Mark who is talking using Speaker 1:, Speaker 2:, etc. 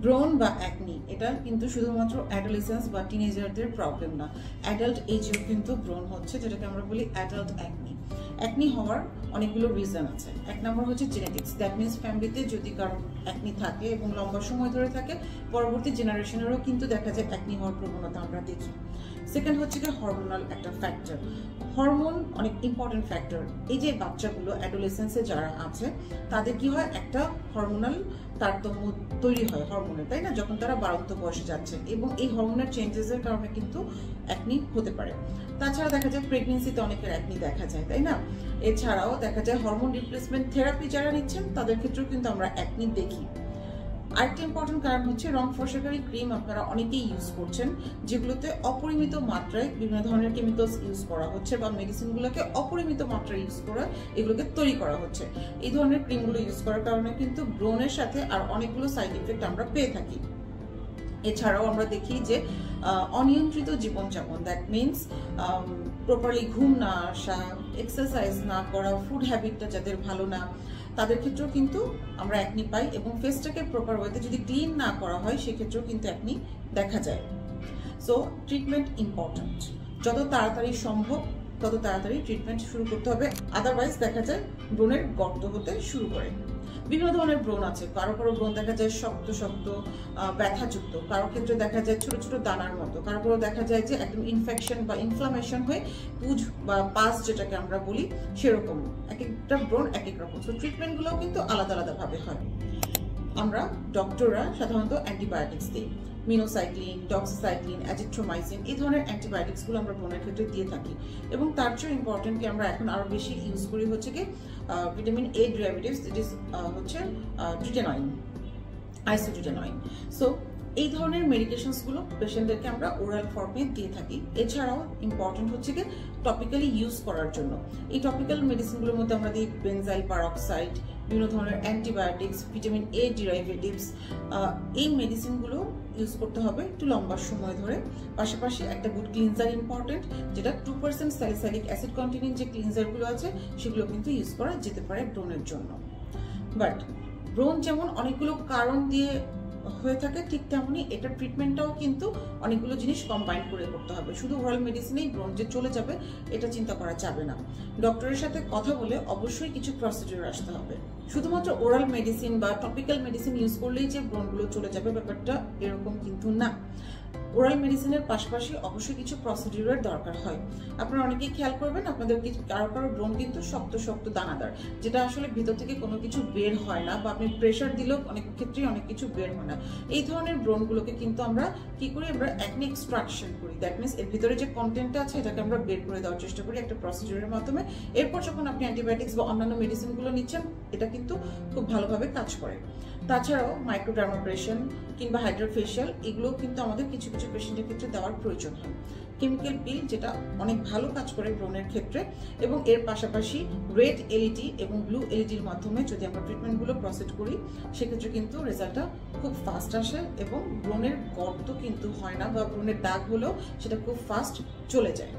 Speaker 1: ব্রণ বা অ্যাকনি এটা কিন্তু শুধুমাত্র অ্যাডোলেসেন্স বা টিনেজারদের প্রবলেম না, অ্যাডাল্ট এজেও কিন্তু ব্রণ হচ্ছে, যেটাকে আমরা বলি অ্যাডাল্ট অ্যাকনি। অ্যাকনি হওয়ার অনেকগুলো রিজন আছে। এক নম্বর হচ্ছে জেনেটিক্স, দ্যাট মিনস ফ্যামিলিতে যদি কারো অ্যাকনি থাকে এবং লম্বা সময় ধরে থাকে, পরবর্তী জেনারেশনেরও কিন্তু দেখা যায় অ্যাকনি হওয়ার প্রবণতা আমরা দেখি। সেকেন্ড হচ্ছে কি হরমোনাল একটা ফ্যাক্টর, হরমোন অনেক ইম্পর্টেন্ট ফ্যাক্টর। এই যে বাচ্চাগুলো অ্যাডোলেসেন্সে যারা আছে তাদের কি হয়, একটা হরমোনাল তারতম্য তৈরি হয় হরমোনের, তাই না, যখন তারা বাড়ন্ত বয়সে যাচ্ছে, এবং এই হরমোনের চেঞ্জেসের কারণে কিন্তু অ্যাকনি হতে পারে। তাছাড়া দেখা যায় প্রেগনেন্সিতে অনেকের অ্যাকনি দেখা যায়, তাই না। এছাড়াও দেখা যায় হরমোন রিপ্লেসমেন্ট থেরাপি যারা নিচ্ছেন তাদের ক্ষেত্রেও কিন্তু আমরা অ্যাকনি দেখি। আরেকটা ইম্পর্টেন্ট কারণ হচ্ছে রং ফর্সাকারী ক্রিম আপনারা অনেকেই ইউজ করছেন, যেগুলোতে অপরিমিত মাত্রায় বিভিন্ন ধরনের কেমিক্যালস ইউজ করা হচ্ছে, বা মেডিসিনগুলোকে অপরিমিত মাত্রায় ইউজ করে এগুলোকে তৈরি করা হচ্ছে। এই ধরনের ক্রিমগুলো ইউজ করার কারণে কিন্তু ব্রণের সাথে আর অনেকগুলো সাইড ইফেক্ট আমরা পেয়ে থাকি। এছাড়াও আমরা দেখি যে অনিয়ন্ত্রিত জীবনযাপন, দ্যাট মিনস প্রপারলি ঘুম না আসা, এক্সারসাইজ না করা, ফুড হ্যাবিটটা যাদের ভালো না, তাদের ক্ষেত্রেও কিন্তু আমরা অ্যাকনি পাই। এবং ফেসটাকে প্রপার ওয়েতে যদি ক্লিন না করা হয় সেক্ষেত্রেও কিন্তু অ্যাকনি দেখা যায়। সো ট্রিটমেন্ট ইম্পর্ট্যান্ট, যত তাড়াতাড়ি সম্ভব তত তাড়াতাড়ি ট্রিটমেন্ট শুরু করতে হবে, আদারওয়াইজ দেখা যায় ব্রণের গর্ত হতে শুরু করে। বিভিন্ন ধরনের ব্রণ আছে, কারো কারো ব্রণ দেখা যায় শক্ত শক্ত ব্যথাযুক্ত, কারো ক্ষেত্রে দেখা যায় ছোট ছোট দানার মতো, কারো কারো দেখা যায় যে একদম ইনফেকশন বা ইনফ্লামেশন হয়ে পুজ বা পাস যেটাকে আমরা বলি সেরকম। এক একটা ব্রণ এক এক রকম। সো ট্রিটমেন্টগুলোও কিন্তু আলাদা আলাদাভাবে হয়। আমরা ডক্টররা সাধারণত অ্যান্টিবায়োটিক্স দিই, মিনোসাইক্লিন, ডক্সিসাইক্লিন, অ্যাজিথ্রোমাইসিন, এই ধরনের অ্যান্টিবায়োটিক্সগুলো আমরা ব্রণের ক্ষেত্রে দিয়ে থাকি। এবং তার চেয়ে ইম্পর্টেন্ট কি আমরা এখন আরও বেশি ইউজ করি হচ্ছে কি vitamin A derivatives, it is হচ্ছে ট্রিটেনয়েন, আইসোট্রিটেনয়েন। সো এই ধরনের মেডিকেশনসগুলো পেশেন্টদেরকে আমরা ওরাল ফর্মে দিয়ে থাকি। এছাড়াও ইম্পর্টেন্ট হচ্ছে কি টপিক্যালি ইউজ করার জন্য এই টপিক্যাল মেডিসিনগুলোর মধ্যে আমরা দিই বেনজাইল পারক্সাইড, বিভিন্ন ধরনের অ্যান্টিবায়োটিক্স, ভিটামিন এ ডেরিভেটিভস। এই মেডিসিনগুলো ইউজ করতে হবে একটু লম্বা সময় ধরে। পাশাপাশি একটা গুড ক্লিনজার ইম্পর্টেন্ট, যেটা 2% স্যালিসাইলিক অ্যাসিড কন্টেনিং যে ক্লিনজারগুলো আছে সেগুলো কিন্তু ইউজ করা যেতে পারে ব্রণের জন্য। বাট ব্রণ যেমন অনেকগুলো কারণ দিয়ে হয়ে থাকে, ঠিক তেমনি এটা ট্রিটমেন্টটাও কিন্তু অনেকগুলো জিনিস কম্বাইন করে করতে হবে। শুধু ওরাল মেডিসিনেই ব্রণ যে চলে যাবে এটা চিন্তা করা যাবে না। ডক্টরের সাথে কথা বলে অবশ্যই কিছু প্রসিডিউর আসতে হবে। শুধুমাত্র ওরাল মেডিসিন বা টপিক্যাল মেডিসিন ইউজ করলেই যে ব্রণগুলো চলে যাবে ব্যাপারটা এরকম কিন্তু না। ওরাল মেডিসিনের পাশাপাশি অবশ্যই কিছু প্রসিডিউরের দরকার হয়। আপনারা অনেকেই খেয়াল করবেন আপনাদের কারো কারো ব্রণ কিন্তু শক্ত শক্ত দানাদার, যেটা আসলে ভিতর থেকে কোনো কিছু বের হয় না, বা আপনি প্রেশার দিলেও অনেক ক্ষেত্রেই অনেক কিছু বের হয় না। এই ধরনের ব্রণগুলোকে কিন্তু আমরা কি করি, আমরা অ্যাকনি এক্সট্রাকশন করি, দ্যাট মিনস এর ভিতরে যে কন্টেন্টটা আছে এটাকে আমরা বের করে দেওয়ার চেষ্টা করি একটা প্রসিডিউরের মাধ্যমে। এরপর যখন আপনি অ্যান্টিবায়োটিক্স বা অন্যান্য মেডিসিনগুলো নিচ্ছেন এটা কিন্তু খুব ভালোভাবে কাজ করে। তাছাড়াও মাইক্রোডার্মাব্রেশন কিংবা হাইড্রোফেশিয়াল এগুলোও কিন্তু আমাদের কিছু কিছু পেশেন্টের ক্ষেত্রে দেওয়ার প্রয়োজন হয়। কেমিক্যাল পিল যেটা অনেক ভালো কাজ করে ব্রণের ক্ষেত্রে, এবং এর পাশাপাশি রেড এলইডি এবং ব্লু এলইডির মাধ্যমে যদি আমরা ট্রিটমেন্টগুলো প্রসিড করি সেক্ষেত্রে কিন্তু রেজাল্টটা খুব ফাস্ট আসে, এবং ব্রণের গর্ত কিন্তু হয় না, বা ব্রণের দাগ হলেও সেটা খুব ফাস্ট চলে যায়।